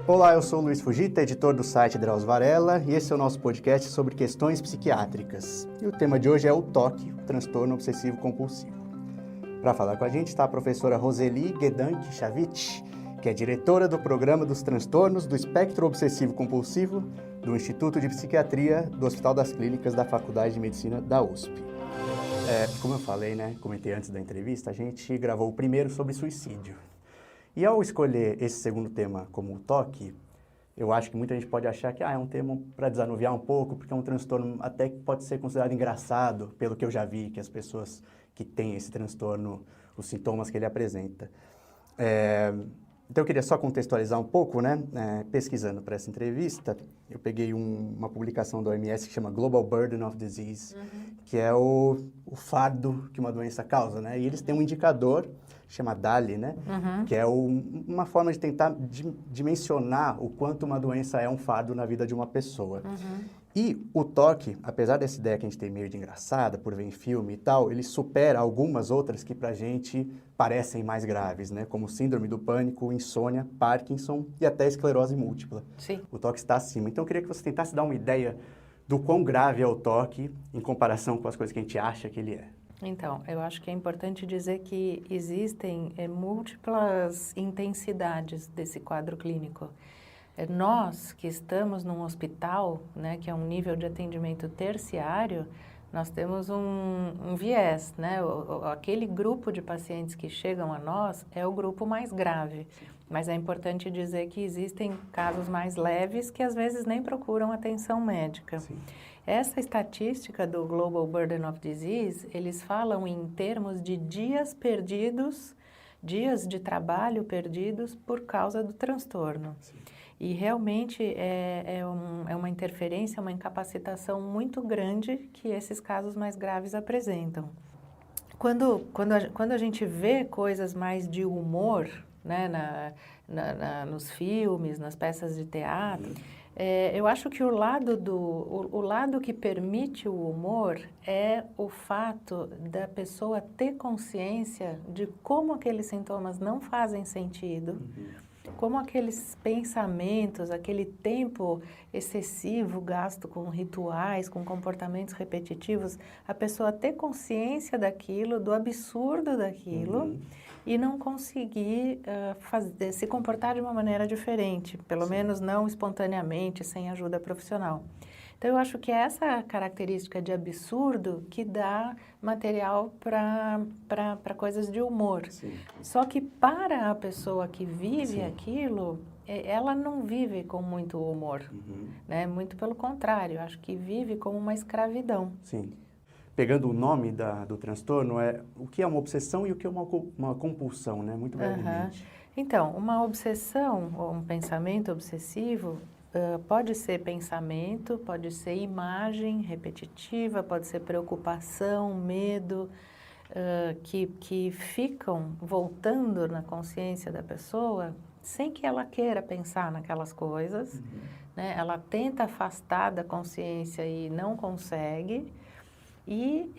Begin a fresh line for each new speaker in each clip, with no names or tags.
Olá, eu sou o Luiz Fujita, editor do site Drauzio Varela, e esse é o nosso podcast sobre questões psiquiátricas. E o tema de hoje é o TOC, o transtorno obsessivo compulsivo. Para falar com a gente está a professora Roseli Gedank-Chavit, que é diretora do Programa dos Transtornos do Espectro Obsessivo Compulsivo do Instituto de Psiquiatria do Hospital das Clínicas da Faculdade de Medicina da USP. Como eu falei, comentei antes da entrevista, a gente gravou o primeiro sobre suicídio. E ao escolher esse segundo tema como o TOC, eu acho que muita gente pode achar que é um tema para desanuviar um pouco, porque é um transtorno até que pode ser considerado engraçado, pelo que eu já vi, que as pessoas que têm esse transtorno, os sintomas que ele apresenta. Então eu queria só contextualizar um pouco, pesquisando para essa entrevista, eu peguei uma publicação da OMS que chama Global Burden of Disease, que é o fardo que uma doença causa, E eles têm um indicador, chama DALY, que é uma forma de tentar dimensionar o quanto uma doença é um fardo na vida de uma pessoa. E o TOC, apesar dessa ideia que a gente tem meio de engraçada, por ver em filme e tal, ele supera algumas outras que pra gente parecem mais graves, como síndrome do pânico, insônia, Parkinson e até esclerose múltipla.
Sim.
O TOC está acima. Então eu queria que você tentasse dar uma ideia do quão grave é o TOC em comparação com as coisas que a gente acha que ele é.
Então, eu acho que é importante dizer que existem múltiplas intensidades desse quadro clínico. Nós que estamos num hospital, que é um nível de atendimento terciário, nós temos um viés, Aquele grupo de pacientes que chegam a nós é o grupo mais grave. Mas é importante dizer que existem casos mais leves que às vezes nem procuram atenção médica.
Sim.
Essa estatística do Global Burden of Disease, eles falam em termos de dias perdidos, dias de trabalho perdidos por causa do transtorno.
Sim.
E realmente é uma interferência, uma incapacitação muito grande que esses casos mais graves apresentam. Quando a gente vê coisas mais de humor, nos filmes, nas peças de teatro, eu acho que o lado que permite o humor é o fato da pessoa ter consciência de como aqueles sintomas não fazem sentido, como aqueles pensamentos, aquele tempo excessivo gasto com rituais, com comportamentos repetitivos, a pessoa ter consciência daquilo, do absurdo daquilo, e não conseguir se comportar de uma maneira diferente, pelo menos não espontaneamente, sem ajuda profissional. Então, eu acho que é essa característica de absurdo que dá material para coisas de humor.
Sim.
Só que para a pessoa que vive aquilo, ela não vive com muito humor, Muito pelo contrário, acho que vive como uma escravidão.
Sim. Pegando o nome do transtorno, o que é uma obsessão e o que é uma compulsão, Muito brevemente.
Então, uma obsessão ou um pensamento obsessivo pode ser pensamento, pode ser imagem repetitiva, pode ser preocupação, medo, que ficam voltando na consciência da pessoa sem que ela queira pensar naquelas coisas, Ela tenta afastar da consciência e não consegue. E,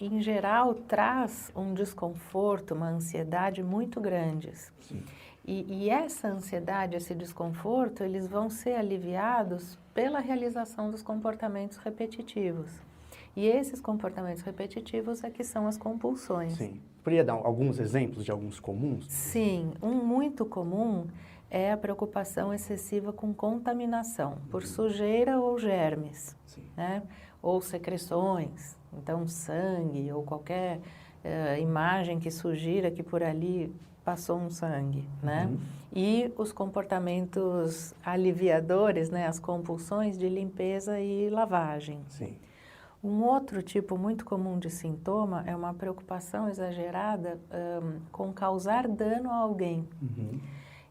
em geral, traz um desconforto, uma ansiedade muito grandes.
Sim.
E essa ansiedade, esse desconforto, eles vão ser aliviados pela realização dos comportamentos repetitivos. E esses comportamentos repetitivos é que são as compulsões.
Sim. Poderia dar alguns exemplos de alguns comuns?
Sim, um muito comum é a preocupação excessiva com contaminação, por sujeira ou germes, ou secreções, então sangue ou qualquer imagem que sugira que por ali passou um sangue, E os comportamentos aliviadores, as compulsões de limpeza e lavagem.
Sim.
Um outro tipo muito comum de sintoma é uma preocupação exagerada com causar dano a alguém.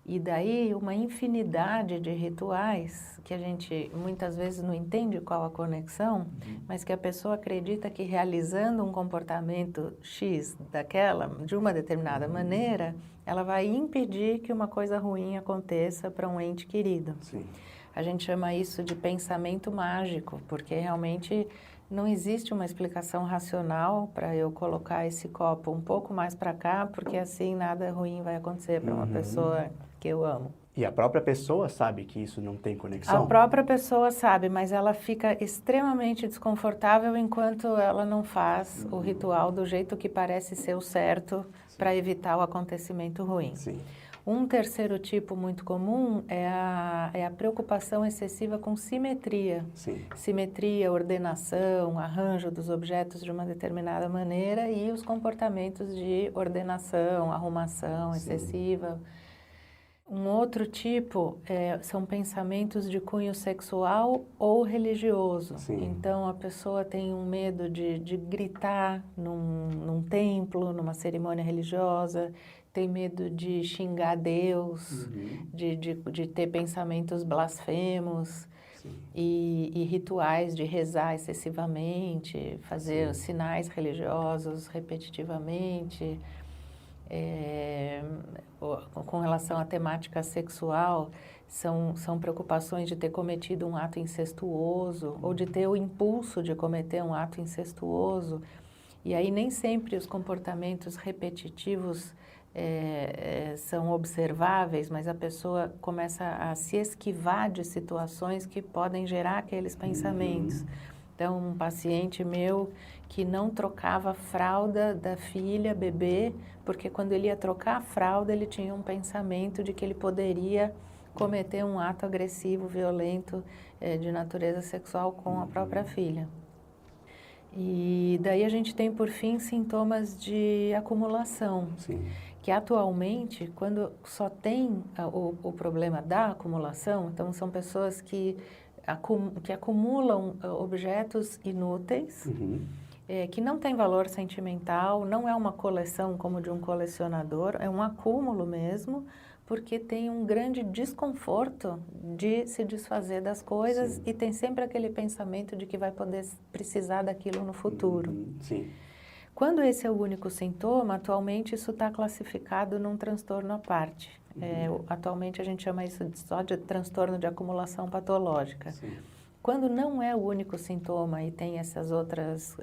E daí uma infinidade de rituais que a gente muitas vezes não entende qual a conexão, mas que a pessoa acredita que realizando um comportamento X de uma determinada maneira, ela vai impedir que uma coisa ruim aconteça para um ente querido.
Sim.
A gente chama isso de pensamento mágico, porque realmente não existe uma explicação racional para eu colocar esse copo um pouco mais para cá, porque assim nada ruim vai acontecer para uma pessoa que eu amo.
E a própria pessoa sabe que isso não tem conexão?
A própria pessoa sabe, mas ela fica extremamente desconfortável enquanto ela não faz o ritual do jeito que parece ser o certo para evitar o acontecimento ruim.
Sim.
Um terceiro tipo muito comum é a preocupação excessiva com simetria.
Sim.
Simetria, ordenação, arranjo dos objetos de uma determinada maneira e os comportamentos de ordenação, arrumação excessiva. Um outro tipo são pensamentos de cunho sexual ou religioso.
Sim.
Então, a pessoa tem um medo de gritar num templo, numa cerimônia religiosa, tem medo de xingar Deus, de ter pensamentos blasfemos e rituais de rezar excessivamente, fazer sinais religiosos repetitivamente. Com relação à temática sexual, são preocupações de ter cometido um ato incestuoso ou de ter o impulso de cometer um ato incestuoso. E aí nem sempre os comportamentos repetitivos são observáveis, mas a pessoa começa a se esquivar de situações que podem gerar aqueles pensamentos. Então, um paciente meu que não trocava a fralda da filha, bebê, porque quando ele ia trocar a fralda, ele tinha um pensamento de que ele poderia cometer um ato agressivo, violento, de natureza sexual com a própria filha. E daí a gente tem, por fim, sintomas de acumulação.
Sim.
Que atualmente, quando só tem o problema da acumulação, então são pessoas que acumulam objetos inúteis, que não tem valor sentimental, não é uma coleção como de um colecionador, é um acúmulo mesmo, porque tem um grande desconforto de se desfazer das coisas e tem sempre aquele pensamento de que vai poder precisar daquilo no futuro.
Sim.
Quando esse é o único sintoma, atualmente isso está classificado num transtorno à parte. Atualmente a gente chama isso só de transtorno de acumulação patológica.
Sim.
Quando não é o único sintoma e tem esses outros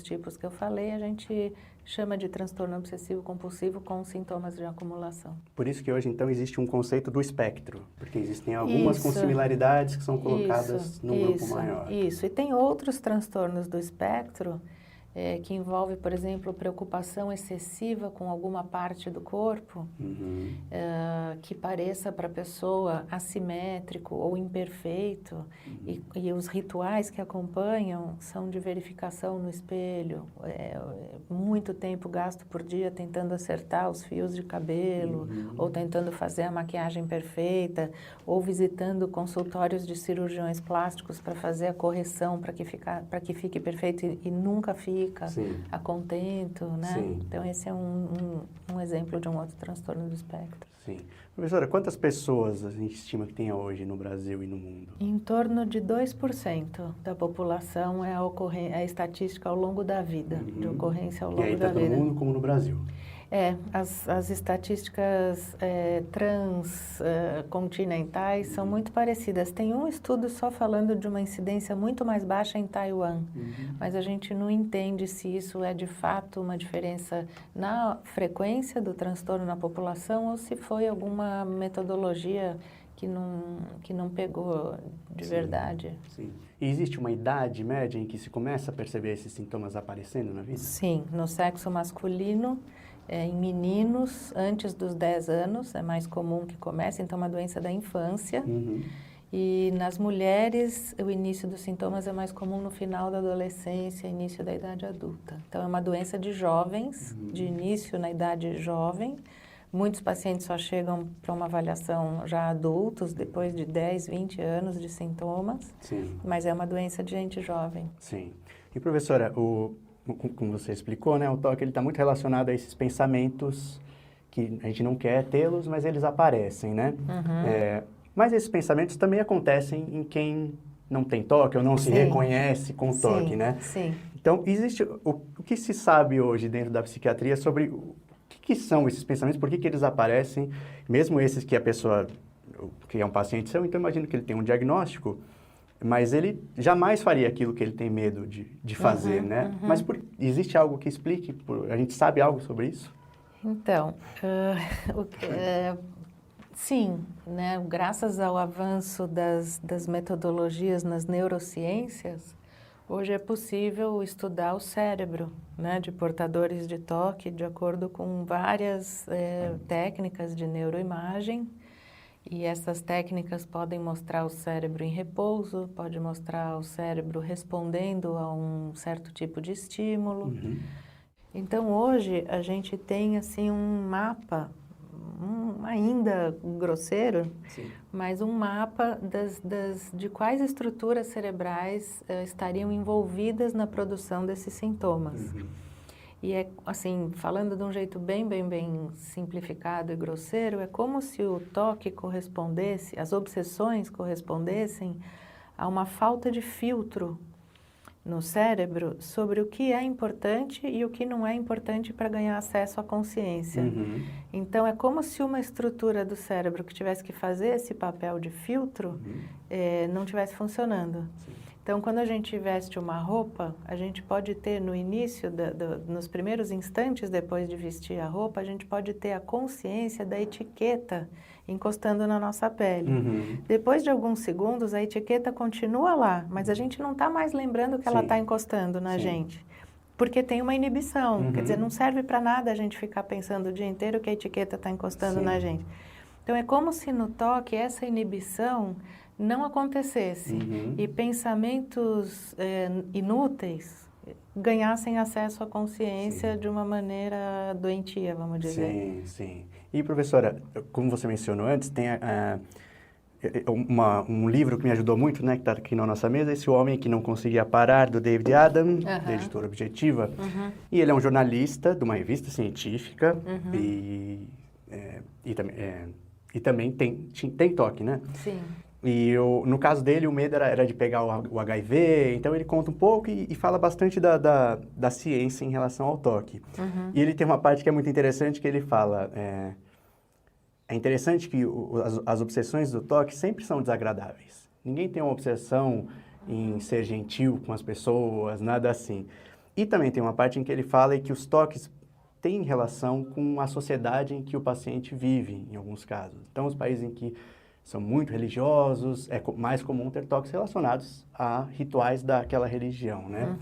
tipos que eu falei, a gente chama de transtorno obsessivo-compulsivo com sintomas de acumulação.
Por isso que hoje, então, existe um conceito do espectro, porque existem algumas com similaridades que são colocadas num grupo maior.
Isso, e tem outros transtornos do espectro que envolve, por exemplo, preocupação excessiva com alguma parte do corpo, que pareça para a pessoa assimétrico ou imperfeito, e os rituais que acompanham são de verificação no espelho, muito tempo gasto por dia tentando acertar os fios de cabelo, ou tentando fazer a maquiagem perfeita, ou visitando consultórios de cirurgiões plásticos para fazer a correção para que fique perfeito e nunca fica. A contento, né?
Sim.
Então, esse é um exemplo de um outro transtorno do espectro.
Sim. Professora, quantas pessoas a gente estima que tenha hoje no Brasil e no mundo?
Em torno de 2% da população é a estatística ao longo da vida, de ocorrência ao longo da vida.
E aí, tanto no mundo como no Brasil?
As estatísticas transcontinentais são muito parecidas. Tem um estudo só falando de uma incidência muito mais baixa em Taiwan, mas a gente não entende se isso é de fato uma diferença na frequência do transtorno na população ou se foi alguma metodologia que não pegou de verdade.
Sim. E existe uma idade média em que se começa a perceber esses sintomas aparecendo na vida?
Sim, no sexo masculino, em meninos, antes dos 10 anos, é mais comum que comece, então é uma doença da infância. E nas mulheres, o início dos sintomas é mais comum no final da adolescência, início da idade adulta. Então é uma doença de jovens, de início na idade jovem. Muitos pacientes só chegam para uma avaliação já adultos, depois de 10, 20 anos de sintomas.
Sim.
Mas é uma doença de gente jovem.
Sim. E professora, como você explicou, né, o TOC está muito relacionado a esses pensamentos que a gente não quer tê-los, mas eles aparecem, né? Mas esses pensamentos também acontecem em quem não tem TOC ou não se reconhece com o TOC, né?
Sim.
Então, existe o que se sabe hoje dentro da psiquiatria sobre o que são esses pensamentos, por que eles aparecem, mesmo esses que a pessoa, que é um paciente seu, então imagino que ele tem um diagnóstico, mas ele jamais faria aquilo que ele tem medo de fazer, né? Mas existe algo que explique? A gente sabe algo sobre isso?
Então, Sim, né? Graças ao avanço das metodologias nas neurociências, hoje é possível estudar o cérebro, né, de portadores de toque de acordo com várias técnicas de neuroimagem. E essas técnicas podem mostrar o cérebro em repouso, pode mostrar o cérebro respondendo a um certo tipo de estímulo. Então, hoje, a gente tem, assim, um mapa, ainda grosseiro,
Sim.
mas um mapa de quais estruturas cerebrais estariam envolvidas na produção desses sintomas. E é, assim, falando de um jeito bem simplificado e grosseiro, é como se o toque correspondesse, as obsessões correspondessem a uma falta de filtro no cérebro sobre o que é importante e o que não é importante para ganhar acesso à consciência. Então, é como se uma estrutura do cérebro que tivesse que fazer esse papel de filtro não estivesse funcionando. Então, quando a gente veste uma roupa, a gente pode ter no início, nos primeiros instantes depois de vestir a roupa, a gente pode ter a consciência da etiqueta encostando na nossa pele. Depois de alguns segundos, a etiqueta continua lá, mas a gente não está mais lembrando que ela está encostando na gente, porque tem uma inibição. Quer dizer, não serve para nada a gente ficar pensando o dia inteiro que a etiqueta está encostando na gente. Então, é como se no toque essa inibição não acontecesse e pensamentos inúteis ganhassem acesso à consciência de uma maneira doentia, vamos dizer.
Sim. E, professora, como você mencionou antes, tem um livro que me ajudou muito, né, que está aqui na nossa mesa, Esse Homem que Não Conseguia Parar, do David Adam, da editora Objetiva. E ele é um jornalista de uma revista científica e também tem toque, né?
Sim.
E no caso dele, o medo era de pegar o HIV, então ele conta um pouco e fala bastante da ciência em relação ao toque. E ele tem uma parte que é muito interessante, que ele fala, é interessante que as obsessões do toque sempre são desagradáveis. Ninguém tem uma obsessão em ser gentil com as pessoas, nada assim. E também tem uma parte em que ele fala que os toques têm relação com a sociedade em que o paciente vive, em alguns casos. Então, os países em que são muito religiosos, é mais comum ter toques relacionados a rituais daquela religião, né?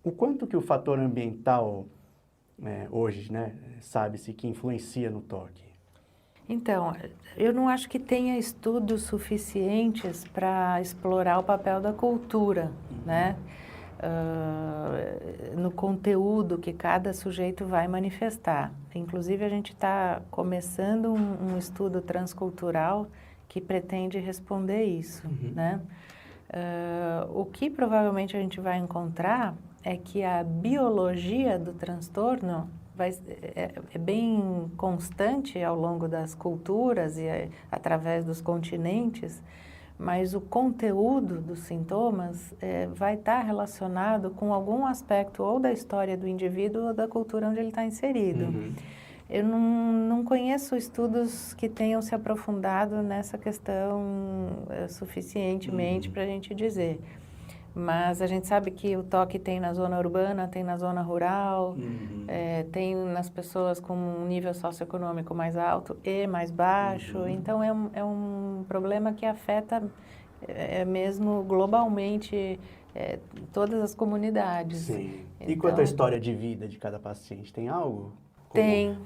O quanto que o fator ambiental, hoje, né, sabe-se que influencia no toque?
Então, eu não acho que tenha estudos suficientes para explorar o papel da cultura, né? No conteúdo que cada sujeito vai manifestar. Inclusive, a gente está começando um estudo transcultural que pretende responder isso, né? O que provavelmente a gente vai encontrar é que a biologia do transtorno é bem constante ao longo das culturas e através dos continentes, mas o conteúdo dos sintomas vai estar relacionado com algum aspecto ou da história do indivíduo ou da cultura onde ele está inserido. Eu não conheço estudos que tenham se aprofundado nessa questão suficientemente para a gente dizer. Mas a gente sabe que o toque tem na zona urbana, tem na zona rural, tem nas pessoas com um nível socioeconômico mais alto e mais baixo. Então, é um problema que afeta mesmo globalmente todas as comunidades.
Sim.
Então,
E quanto à história de vida de cada paciente, tem algo?
Tem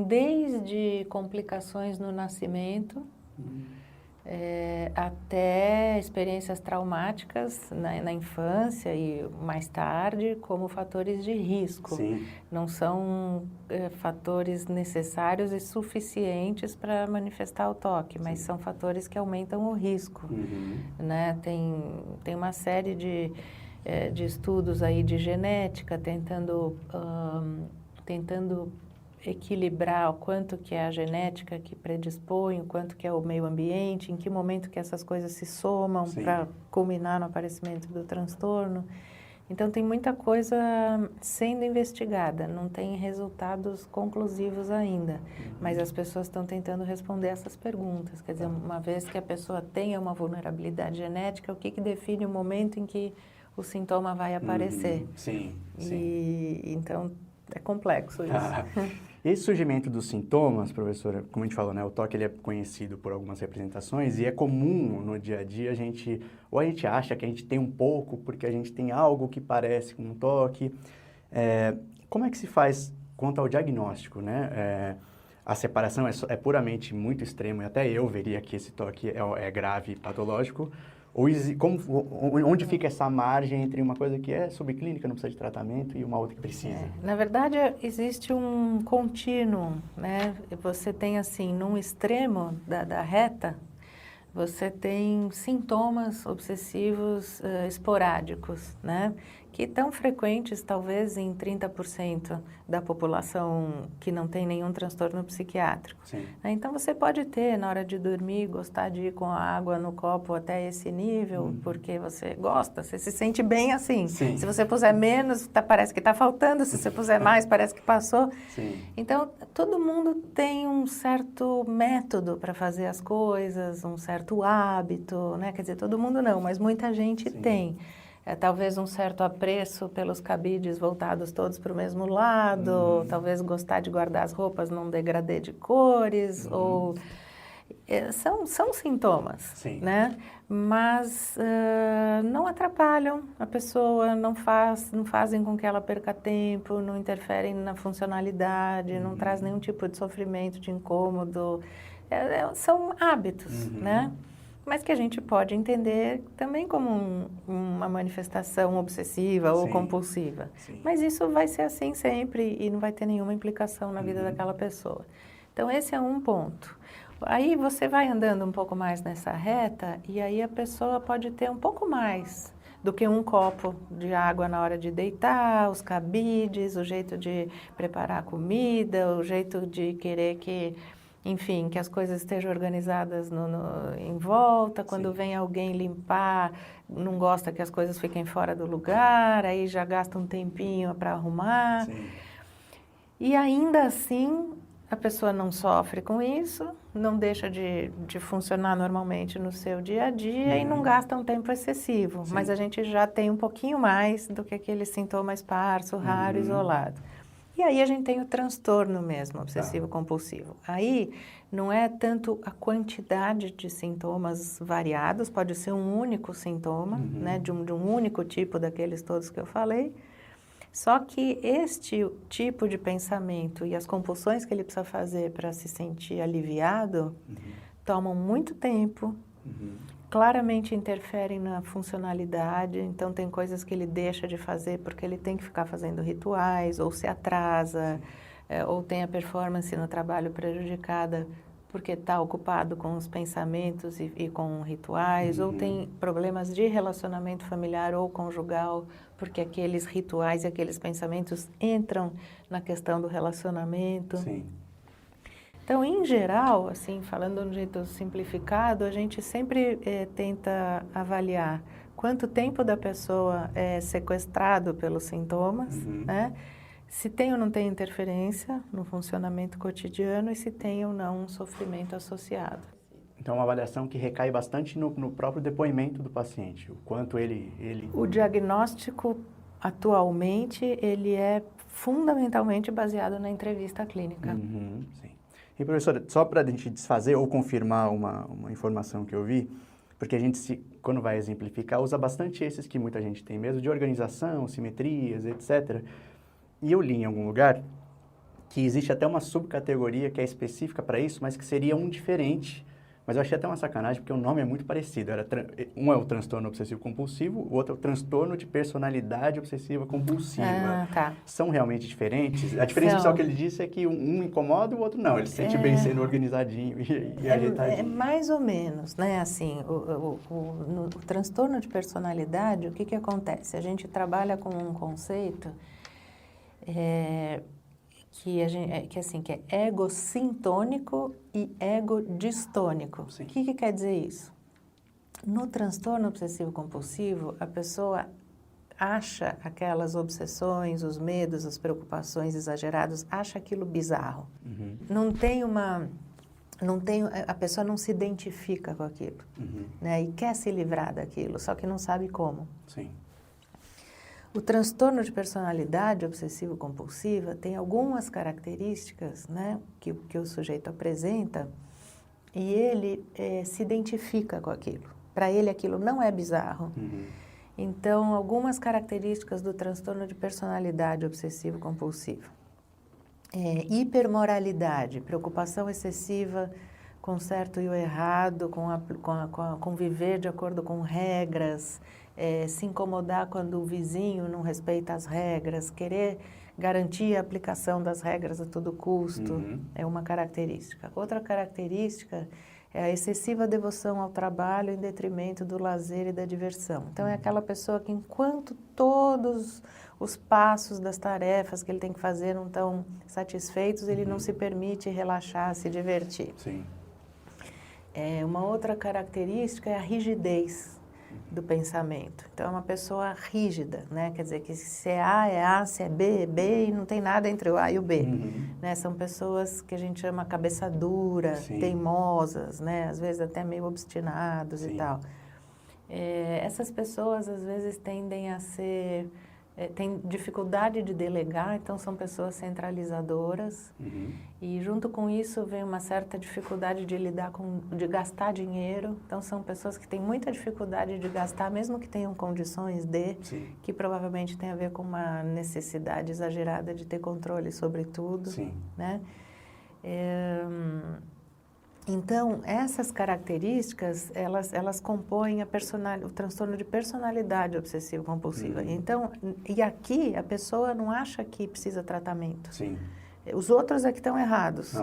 desde complicações no nascimento até experiências traumáticas na infância e mais tarde como fatores de risco.
Sim.
Não são fatores necessários e suficientes para manifestar o toque, mas são fatores que aumentam o risco. Né? Tem uma série de estudos aí de genética tentando equilibrar o quanto que é a genética que predispõe, o quanto que é o meio ambiente, em que momento que essas coisas se somam para culminar no aparecimento do transtorno. Então, tem muita coisa sendo investigada, não tem resultados conclusivos ainda, mas as pessoas estão tentando responder essas perguntas. Quer dizer, uma vez que a pessoa tenha uma vulnerabilidade genética, o que define o momento em que o sintoma vai aparecer?
Sim.
Então, é complexo isso.
Esse surgimento dos sintomas, professora, como a gente falou, né, o TOC ele é conhecido por algumas representações e é comum no dia a dia a gente acha que a gente tem um pouco porque a gente tem algo que parece com um TOC. Como é que se faz quanto ao diagnóstico, né? A separação é puramente muito extrema, e até eu veria que esse TOC é grave e patológico. Onde fica essa margem entre uma coisa que é subclínica, não precisa de tratamento, e uma outra que precisa?
Na verdade, existe um contínuo, né? Você tem, assim, num extremo da reta, você tem sintomas obsessivos esporádicos, né? Que tão frequentes, talvez, em 30% da população que não tem nenhum transtorno psiquiátrico.
Sim.
Então, você pode ter, na hora de dormir, gostar de ir com a água no copo até esse nível, porque você gosta, você se sente bem assim.
Sim.
Se você puser menos, parece que está faltando, se você puser mais, parece que passou.
Sim.
Então, todo mundo tem um certo método para fazer as coisas, um certo hábito, né? Quer dizer, todo mundo não, mas muita gente tem. Talvez um certo apreço pelos cabides voltados todos para o mesmo lado, talvez gostar de guardar as roupas num degradê de cores, ou... São sintomas,
Sim.
né? Mas não atrapalham a pessoa, não fazem com que ela perca tempo, não interferem na funcionalidade, não traz nenhum tipo de sofrimento, de incômodo. São hábitos, né? Mas que a gente pode entender também como uma manifestação obsessiva ou compulsiva.
Sim.
Mas isso vai ser assim sempre e não vai ter nenhuma implicação na vida daquela pessoa. Então, esse é um ponto. Aí você vai andando um pouco mais nessa reta e aí a pessoa pode ter um pouco mais do que um copo de água na hora de deitar, os cabides, o jeito de preparar a comida, o jeito de querer que... Enfim, que as coisas estejam organizadas em volta. Quando vem alguém limpar, não gosta que as coisas fiquem fora do lugar, aí já gasta um tempinho para arrumar.
Sim.
E ainda assim, a pessoa não sofre com isso, não deixa de funcionar normalmente no seu dia a dia e não gasta um tempo excessivo.
Sim.
Mas a gente já tem um pouquinho mais do que aquele sintoma esparso, raro, isolado. E aí a gente tem o transtorno mesmo, obsessivo-compulsivo. Aí não é tanto a quantidade de sintomas variados, pode ser um único sintoma, né, de um único tipo daqueles todos que eu falei. Só que este tipo de pensamento e as compulsões que ele precisa fazer para se sentir aliviado tomam muito tempo. Claramente interferem na funcionalidade, então tem coisas que ele deixa de fazer porque ele tem que ficar fazendo rituais, ou se atrasa, ou tem a performance no trabalho prejudicada porque está ocupado com os pensamentos e com rituais, ou tem problemas de relacionamento familiar ou conjugal, porque aqueles rituais e aqueles pensamentos entram na questão do relacionamento.
Sim.
Então, em geral, assim, falando de um jeito simplificado, a gente sempre tenta avaliar quanto tempo da pessoa é sequestrado pelos sintomas, né? Se tem ou não tem interferência no funcionamento cotidiano e se tem ou não um sofrimento associado.
Então, é uma avaliação que recai bastante no próprio depoimento do paciente, o quanto ele...
O diagnóstico, atualmente, ele é fundamentalmente baseado na entrevista clínica.
Sim. E, professora, só para a gente desfazer ou confirmar uma informação que eu vi, porque a gente, quando vai exemplificar, usa bastante esses que muita gente tem mesmo, de organização, simetrias, etc. E eu li em algum lugar que existe até uma subcategoria que é específica para isso, mas que seria um diferente. Mas eu achei até uma sacanagem, porque o nome é muito parecido. Um é o transtorno obsessivo-compulsivo, o outro é o transtorno de personalidade obsessiva-compulsiva.
Ah, tá.
São realmente diferentes? A diferença só que ele disse é que um incomoda e o outro não. Ele se sente bem sendo organizadinho e ajeitadinho.
É mais ou menos, né? Assim, no transtorno de personalidade, o que acontece? A gente trabalha com um conceito que é egocintônico e egodistônico.
Sim.
O que quer dizer isso? No transtorno obsessivo-compulsivo, a pessoa acha aquelas obsessões, os medos, as preocupações exageradas, acha aquilo bizarro. A pessoa não se identifica com aquilo, né? E quer se livrar daquilo, só que não sabe como.
Sim.
O transtorno de personalidade obsessivo-compulsiva tem algumas características, né, que o sujeito apresenta e ele se identifica com aquilo. Para ele aquilo não é bizarro. Então, algumas características do transtorno de personalidade obsessivo-compulsivo. Hipermoralidade, preocupação excessiva com o certo e o errado, com viver de acordo com regras, se incomodar quando o vizinho não respeita as regras, querer garantir a aplicação das regras a todo custo, é uma característica. Outra característica é a excessiva devoção ao trabalho em detrimento do lazer e da diversão. Então, é aquela pessoa que, enquanto todos os passos das tarefas que ele tem que fazer não estão satisfeitos, ele não se permite relaxar, se divertir.
Sim.
Uma outra característica é a rigidez do pensamento. Então, é uma pessoa rígida, né? Quer dizer, que se é A, se é B, é B, e não tem nada entre o A e o B. Né? São pessoas que a gente chama cabeça dura, teimosas, né? Às vezes até meio obstinados e tal. Essas pessoas, às vezes, tendem a ser... têm dificuldade de delegar, então são pessoas centralizadoras. E junto com isso vem uma certa dificuldade de de gastar dinheiro. Então são pessoas que têm muita dificuldade de gastar, mesmo que tenham condições que provavelmente tem a ver com uma necessidade exagerada de ter controle sobre tudo. Né? Então, essas características, elas compõem o transtorno de personalidade obsessivo-compulsiva. Então, e aqui a pessoa não acha que precisa tratamento. Os outros é que estão errados.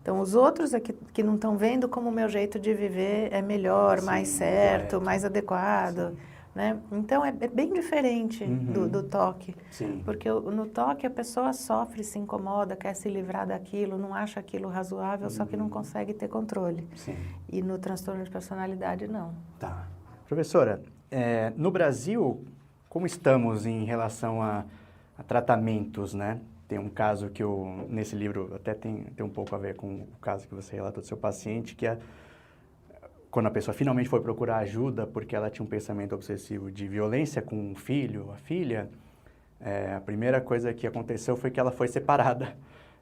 Então, os outros é que não estão vendo como o meu jeito de viver é melhor, mais certo, mais adequado. Né? Então, é bem diferente do toque. Porque no toque a pessoa sofre, se incomoda, quer se livrar daquilo, não acha aquilo razoável, só que não consegue ter controle. E no transtorno de personalidade, não.
Tá. Professora, no Brasil, como estamos em relação a tratamentos, né? Tem um caso que nesse livro até tem um pouco a ver com o caso que você relatou do seu paciente, que é quando a pessoa finalmente foi procurar ajuda porque ela tinha um pensamento obsessivo de violência com o filho, a filha, a primeira coisa que aconteceu foi que ela foi separada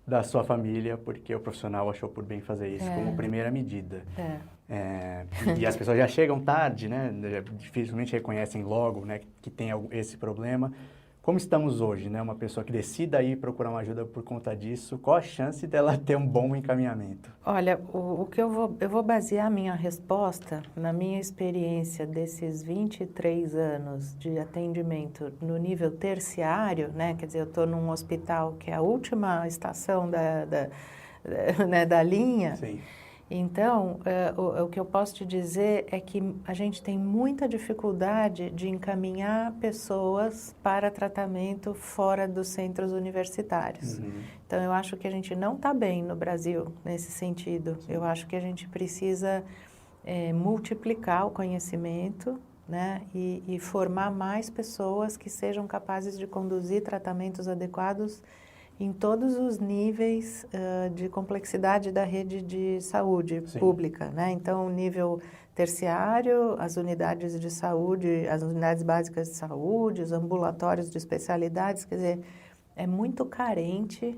da sua família porque o profissional achou por bem fazer isso como primeira medida. E as pessoas já chegam tarde, né? Dificilmente reconhecem logo, né, que tem esse problema. Como estamos hoje, né? Uma pessoa que decida ir procurar uma ajuda por conta disso, qual a chance dela ter um bom encaminhamento?
Olha, o que eu vou basear a minha resposta na minha experiência desses 23 anos de atendimento no nível terciário, né? Quer dizer, eu estou num hospital que é a última estação da linha. Então, o que eu posso te dizer é que a gente tem muita dificuldade de encaminhar pessoas para tratamento fora dos centros universitários. Então, eu acho que a gente não está bem no Brasil nesse sentido. Eu acho que a gente precisa multiplicar o conhecimento, né, e formar mais pessoas que sejam capazes de conduzir tratamentos adequados em todos os níveis de complexidade da rede de saúde pública, né? Então, nível terciário, as unidades de saúde, as unidades básicas de saúde, os ambulatórios de especialidades, quer dizer, é muito carente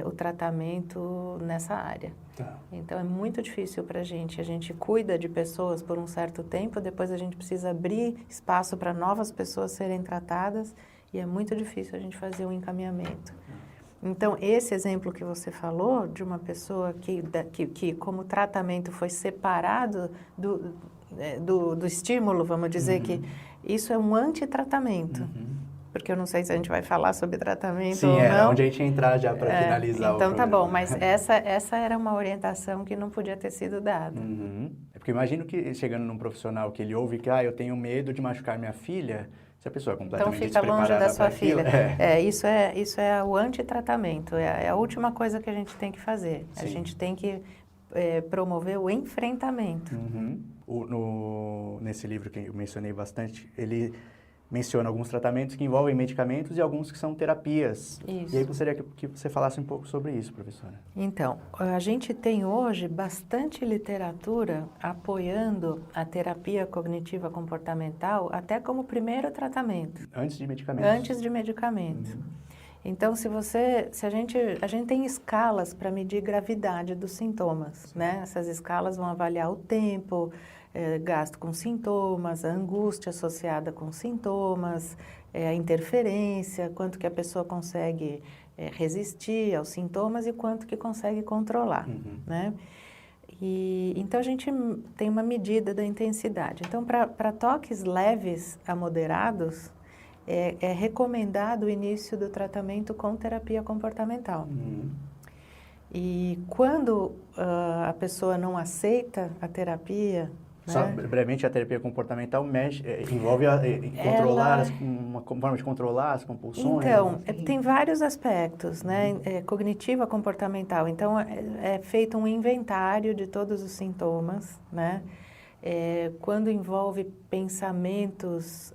o tratamento nessa área. Então, é muito difícil para a gente cuida de pessoas por um certo tempo, depois a gente precisa abrir espaço para novas pessoas serem tratadas, e é muito difícil a gente fazer um encaminhamento. Então, esse exemplo que você falou, de uma pessoa que como tratamento foi separado do estímulo, vamos dizer que isso é um antitratamento. Porque eu não sei se a gente vai falar sobre tratamento ou não.
Sim, onde a gente ia entrar já para finalizar
então,
o programa.
Tá bom, mas essa era uma orientação que não podia ter sido dada.
É porque eu imagino que chegando num profissional que ele ouve que eu tenho medo de machucar minha filha, se a pessoa é completamente despreparada.
Então fica longe da sua filha. Isso é o antitratamento, é a última coisa que a gente tem que fazer. A gente tem que promover o enfrentamento.
Nesse livro que eu mencionei bastante, ele menciona alguns tratamentos que envolvem medicamentos e alguns que são terapias.
Isso.
E aí gostaria que você falasse um pouco sobre isso, professora.
Então, a gente tem hoje bastante literatura apoiando a terapia cognitiva comportamental até como primeiro tratamento.
Antes de medicamentos.
Antes de medicamentos. Então, a gente tem escalas para medir gravidade dos sintomas, né? Essas escalas vão avaliar o tempo gasto com sintomas, a angústia associada com sintomas, a interferência, quanto que a pessoa consegue resistir aos sintomas e quanto que consegue controlar, né? Então, a gente tem uma medida da intensidade. Então, para toques leves a moderados, é recomendado o início do tratamento com terapia comportamental. E quando a pessoa não aceita a terapia...
Só brevemente, a terapia comportamental envolve uma forma de controlar as compulsões?
Então, tem vários aspectos, né? Cognitiva comportamental. Então, é feito um inventário de todos os sintomas, né? Quando envolve pensamentos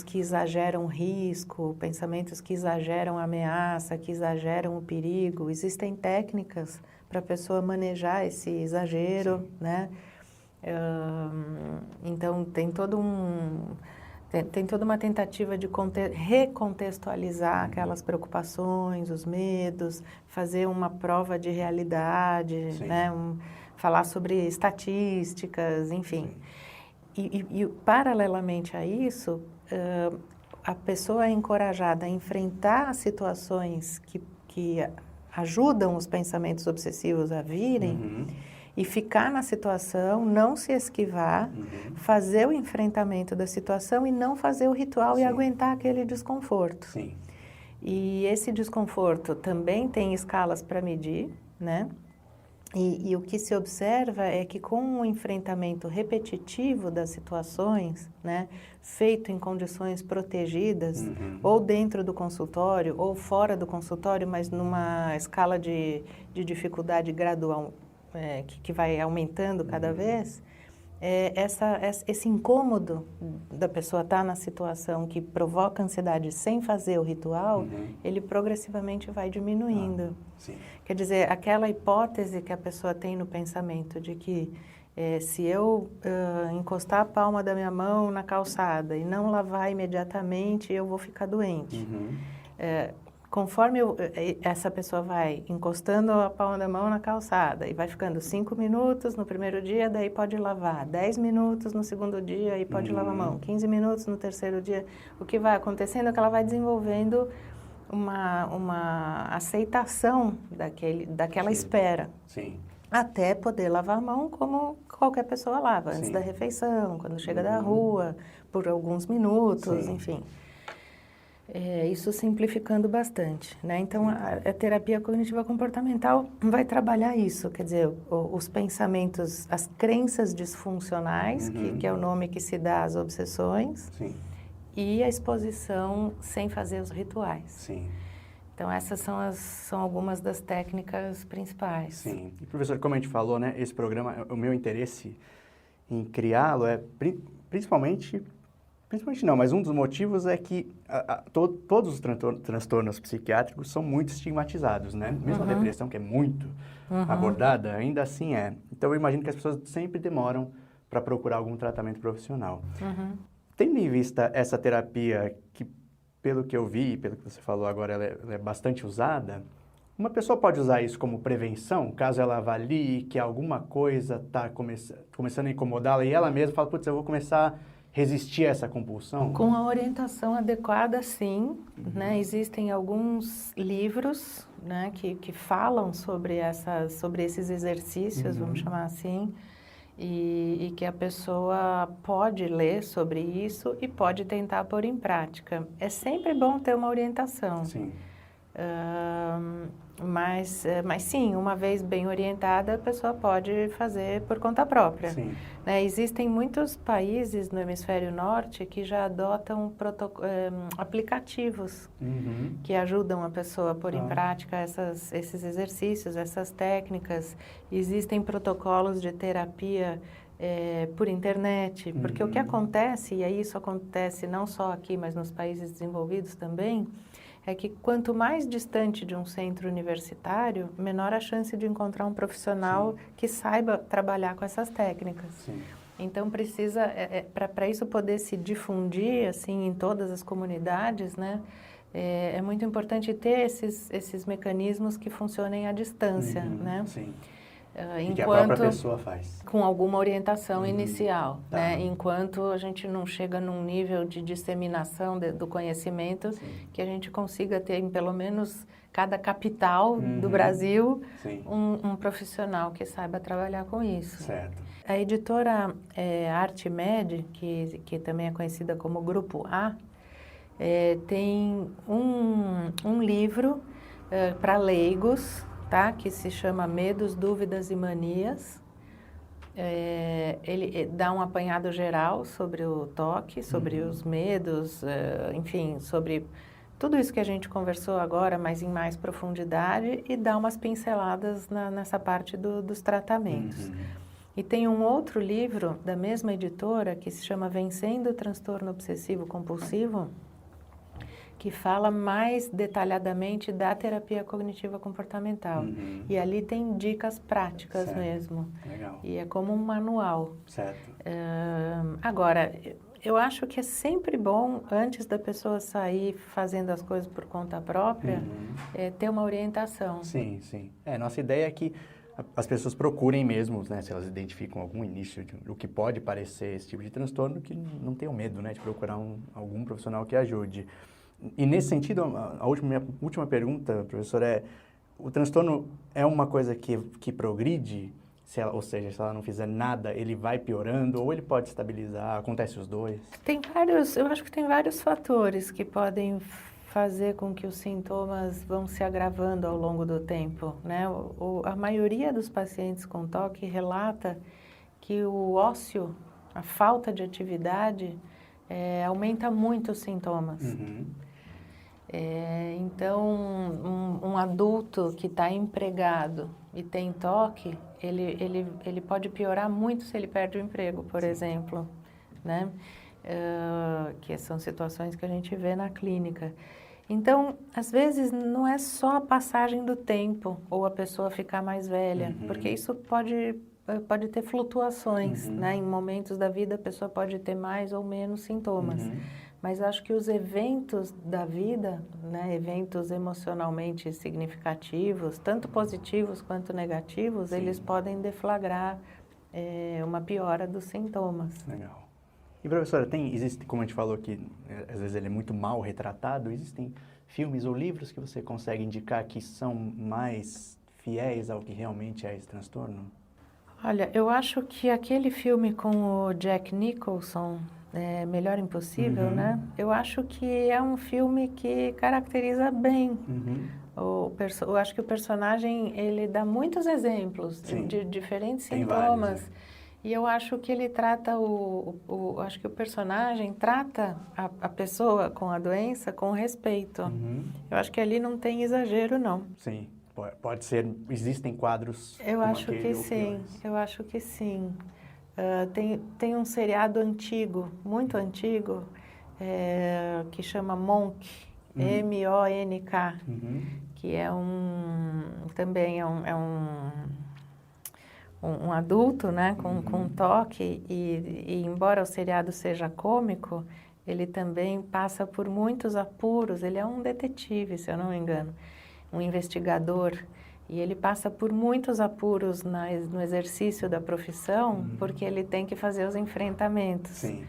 que exageram risco, pensamentos que exageram ameaça, que exageram o perigo, existem técnicas para a pessoa manejar esse exagero, né? Então, tem toda uma tentativa de recontextualizar aquelas preocupações, os medos, fazer uma prova de realidade, né? Falar sobre estatísticas, enfim. E paralelamente a isso, a pessoa é encorajada a enfrentar situações que ajudam os pensamentos obsessivos a virem e ficar na situação, não se esquivar, fazer o enfrentamento da situação e não fazer o ritual e aguentar aquele desconforto. E esse desconforto também tem escalas para medir, né? E o que se observa é que com o enfrentamento repetitivo das situações, né, feito em condições protegidas, ou dentro do consultório, ou fora do consultório, mas numa escala de dificuldade gradual, que vai aumentando cada vez, esse incômodo da pessoa estar na situação que provoca ansiedade sem fazer o ritual, ele progressivamente vai diminuindo. Quer dizer, aquela hipótese que a pessoa tem no pensamento de que se eu encostar a palma da minha mão na calçada e não lavar imediatamente, eu vou ficar doente. Conforme essa pessoa vai encostando a palma da mão na calçada e vai ficando 5 minutos no primeiro dia, daí pode lavar, 10 minutos no segundo dia e pode lavar a mão, 15 minutos no terceiro dia, o que vai acontecendo é que ela vai desenvolvendo uma aceitação daquela espera. Até poder lavar a mão como qualquer pessoa lava, antes da refeição, quando chega da rua, por alguns minutos, enfim. Isso simplificando bastante, né? Então, a terapia cognitiva comportamental vai trabalhar isso, quer dizer, os pensamentos, as crenças disfuncionais, que é o nome que se dá às obsessões, e a exposição sem fazer os rituais. Então, essas são algumas das técnicas principais.
E, professor, como a gente falou, né, esse programa, o meu interesse em criá-lo é principalmente não, mas um dos motivos é que todos os transtornos psiquiátricos são muito estigmatizados, né? Mesmo a depressão, que é muito abordada, ainda assim é. Então, eu imagino que as pessoas sempre demoram para procurar algum tratamento profissional. Tendo em vista essa terapia, que pelo que eu vi, pelo que você falou agora, ela é bastante usada, uma pessoa pode usar isso como prevenção, caso ela avalie que alguma coisa está começando a incomodá-la e ela mesma fala, putz, eu vou começar a resistir a essa compulsão?
Com a orientação adequada, sim. Né? Existem alguns livros, né, que falam sobre esses exercícios, vamos chamar assim, e que a pessoa pode ler sobre isso e pode tentar pôr em prática. É sempre bom ter uma orientação. Mas sim, uma vez bem orientada, a pessoa pode fazer por conta própria. Né? Existem muitos países no hemisfério norte que já adotam aplicativos que ajudam a pessoa a pôr em prática esses exercícios, essas técnicas. Existem protocolos de terapia por internet, porque o que acontece, e aí isso acontece não só aqui, mas nos países desenvolvidos também, é que quanto mais distante de um centro universitário, menor a chance de encontrar um profissional que saiba trabalhar com essas técnicas.
Sim.
Então precisa, para isso poder se difundir assim em todas as comunidades, né? É muito importante ter esses mecanismos que funcionem à distância, né?
Sim.
E
que a própria pessoa faz.
Com alguma orientação inicial,
Tá.
né? Enquanto a gente não chega num nível de disseminação do conhecimento, que a gente consiga ter em pelo menos cada capital do Brasil um profissional que saiba trabalhar com isso.
Certo.
A editora ArtMed, que também é conhecida como Grupo A, tem um livro para leigos, tá? Que se chama Medos, Dúvidas e Manias. Ele dá um apanhado geral sobre o toque, sobre os medos, enfim, sobre tudo isso que a gente conversou agora, mas em mais profundidade, e dá umas pinceladas nessa parte dos tratamentos. E tem um outro livro da mesma editora que se chama Vencendo o Transtorno Obsessivo Compulsivo, que fala mais detalhadamente da terapia cognitiva comportamental. E ali tem dicas práticas mesmo.
Legal.
E é como um manual.
Certo.
Agora, eu acho que é sempre bom, antes da pessoa sair fazendo as coisas por conta própria, ter uma orientação.
Sim, sim. Nossa ideia é que as pessoas procurem mesmo, né, se elas identificam algum início do que pode parecer esse tipo de transtorno, que não tenham medo, né, de procurar algum profissional que ajude. E nesse sentido, a última pergunta, professor, o transtorno é uma coisa que progride? Ou seja, se ela não fizer nada, ele vai piorando ou ele pode estabilizar? Acontece os dois?
Eu acho que tem vários fatores que podem fazer com que os sintomas vão se agravando ao longo do tempo, né? A maioria dos pacientes com TOC relata que o ócio, a falta de atividade, aumenta muito os sintomas. Então, um adulto que está empregado e tem TOC, ele pode piorar muito se ele perde o emprego, por exemplo, né? Que são situações que a gente vê na clínica. Então, às vezes, não é só a passagem do tempo ou a pessoa ficar mais velha, porque isso pode ter flutuações, né? Em momentos da vida a pessoa pode ter mais ou menos sintomas. Mas acho que os eventos da vida, né, eventos emocionalmente significativos, tanto positivos quanto negativos, eles podem deflagrar uma piora dos sintomas.
Legal. E, professora, existe, como a gente falou que às vezes ele é muito mal retratado, existem filmes ou livros que você consegue indicar que são mais fiéis ao que realmente é esse transtorno?
Olha, eu acho que aquele filme com o Jack Nicholson, Melhor Impossível, né? Eu acho que é um filme que caracteriza bem. Eu acho que o personagem, ele dá muitos exemplos de diferentes sintomas.
Vários,
E eu acho que ele trata acho que o personagem trata a pessoa com a doença com respeito. Eu acho que ali não tem exagero, não.
Sim, pode ser, existem quadros
Eu acho que sim, eu acho que sim. Tem um seriado antigo, muito antigo, que chama Monk, M-O-N-K, que também é um adulto, né, com TOC, e embora o seriado seja cômico, ele também passa por muitos apuros. Ele é um detetive, se eu não me engano, um investigador, e ele passa por muitos apuros no exercício da profissão, porque ele tem que fazer os enfrentamentos.
Sim.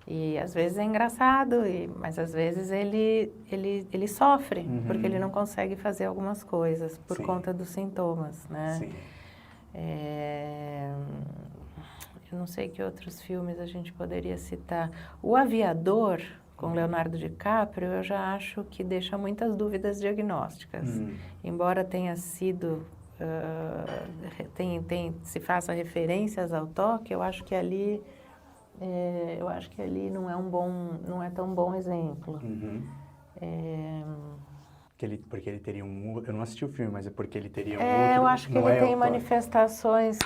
E às vezes é engraçado, mas às vezes ele sofre, porque ele não consegue fazer algumas coisas por conta dos sintomas, né?
Sim.
Eu não sei que outros filmes a gente poderia citar. O Aviador, com Leonardo DiCaprio, eu já acho que deixa muitas dúvidas diagnósticas. Embora tenha sido, se faça referências ao TOC, eu acho que ali não é tão bom exemplo.
Porque ele teria eu não assisti o filme, mas é porque ele teria
eu acho que ele tem
o
manifestações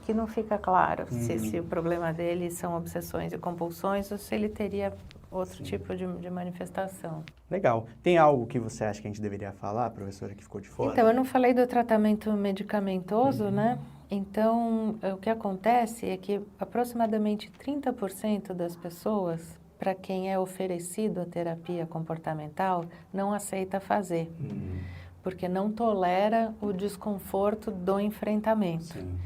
que não fica claro se o problema dele são obsessões e compulsões ou se ele teria outro tipo de manifestação.
Legal. Tem algo que você acha que a gente deveria falar, professora, que ficou de fora?
Então, eu não falei do tratamento medicamentoso, né? Então, o que acontece é que aproximadamente 30% das pessoas para quem é oferecido a terapia comportamental, não aceita fazer, porque não tolera o desconforto do enfrentamento.
Sim.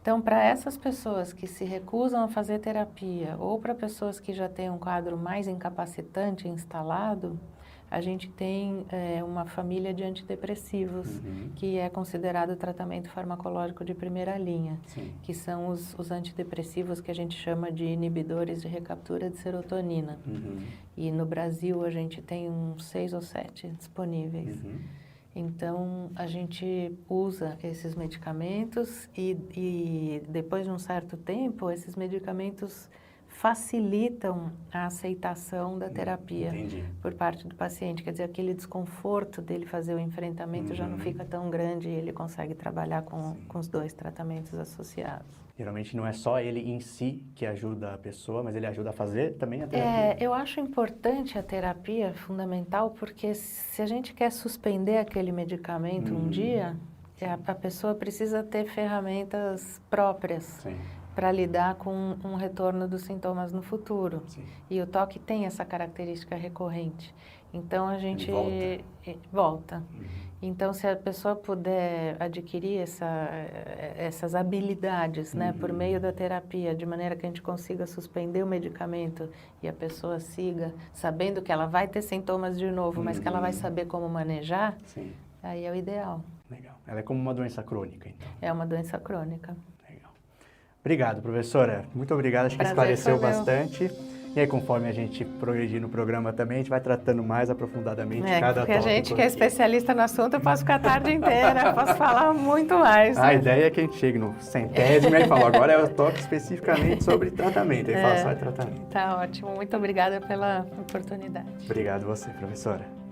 Então, para essas pessoas que se recusam a fazer terapia ou para pessoas que já têm um quadro mais incapacitante instalado, a gente tem uma família de antidepressivos, que é considerado tratamento farmacológico de primeira linha, que são os antidepressivos que a gente chama de inibidores de recaptura de serotonina. E no Brasil a gente tem uns 6 ou 7 disponíveis. Então, a gente usa esses medicamentos e depois de um certo tempo, esses medicamentos facilitam a aceitação da terapia por parte do paciente. Quer dizer, aquele desconforto dele fazer o enfrentamento já não fica tão grande e ele consegue trabalhar com os 2 tratamentos associados.
Geralmente não é só ele em si que ajuda a pessoa, mas ele ajuda a fazer também a terapia.
Eu acho importante a terapia, fundamental, porque se a gente quer suspender aquele medicamento um dia, a pessoa precisa ter ferramentas próprias para lidar com um retorno dos sintomas no futuro. E o TOC tem essa característica recorrente. Então, a gente volta. Então, se a pessoa puder adquirir essas habilidades, né, por meio da terapia, de maneira que a gente consiga suspender o medicamento e a pessoa siga, sabendo que ela vai ter sintomas de novo, mas que ela vai saber como manejar, aí é o ideal.
Legal. Ela é como uma doença crônica, então.
É uma doença crônica.
Legal. Obrigado, professora. Muito obrigado. Acho que esclareceu bastante. E aí, conforme a gente progredir no programa também, a gente vai tratando mais aprofundadamente cada tópico.
Porque a gente que é especialista no assunto, eu posso ficar a tarde inteira, posso falar muito mais.
A ideia é que a gente chegue no 100º e fala, agora eu toco especificamente sobre tratamento, aí fala só de tratamento.
Tá ótimo, muito obrigada pela oportunidade.
Obrigado você, professora.